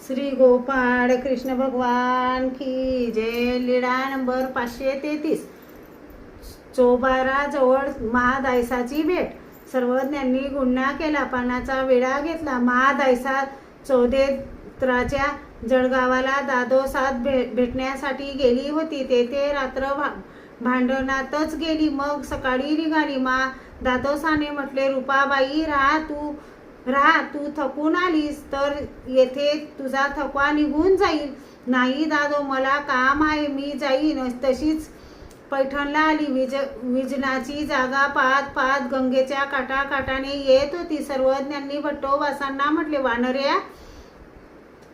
श्री गोपाळ कृष्ण भगवान की जय. लीळा नंबर 533. चोबाराजवळ महादायसाची भेट. सर्वज्ञांनी गुन्हा केला, पानाचा विडा घेतला. महादायसा चौदेत्राच्या जळगावाला दादोसात भेटण्यासाठी गेली होती. तेथे रात्र भांडणातच गेली. मग सकाळी निघाली. दादोसाने म्हटले, रुपाबाई राहा, तू थकून आलीस तर येथे तुझा थकवा निघून जाईल. नाही दादो, मला काम आहे, मी जाईन. तशीच पैठणला आली. विजनाची जागा पाहत पाहत गंगेच्या काठाने येत होती. सर्वज्ञांनी भट्टोबासांना म्हटले, वानऱ्या,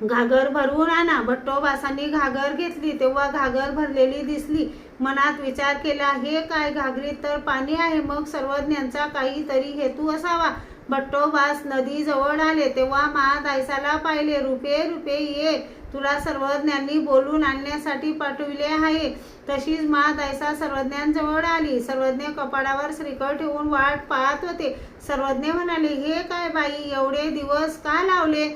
घागर भरवून आणा. भट्टोबासांनी घागर घेतली तेव्हा घागर भरलेली दिसली. मनात विचार केला, हे काय, घागरीत तर पाणी आहे. मग सर्वज्ञांचा काहीतरी हेतू असावा. भट्टोबास नदी जवळ आले तेव्हा महादायसाला पाहिले. रुपे ये, तुला सर्वज्ञांनी बोलून आणण्यासाठी पाठविले आहे. तशीच महादायसा सर्वज्ञांजवळ आली. सर्वज्ञ कपाळावर श्रीफळ ठेवून वाट पाहत होते. सर्वज्ञ म्हणाले, हे काय बाई, एवढे दिवस का लावले?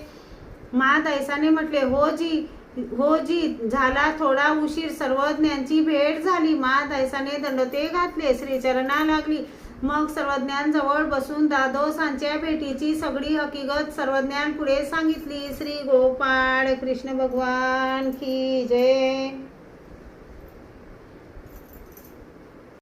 महादायसाने म्हटले, हो जी, झाला थोडा उशीर. सर्वज्ञांची भेट झाली. महादायसाने दंडोते घातले, श्रीचरणा लागली. मग सर्वज्ञांजवळ बसून दादोसांच्या भेटीची सगळी हकीकत सर्वज्ञांपुढे सांगितली. श्री गोपाळ कृष्ण भगवान की जय.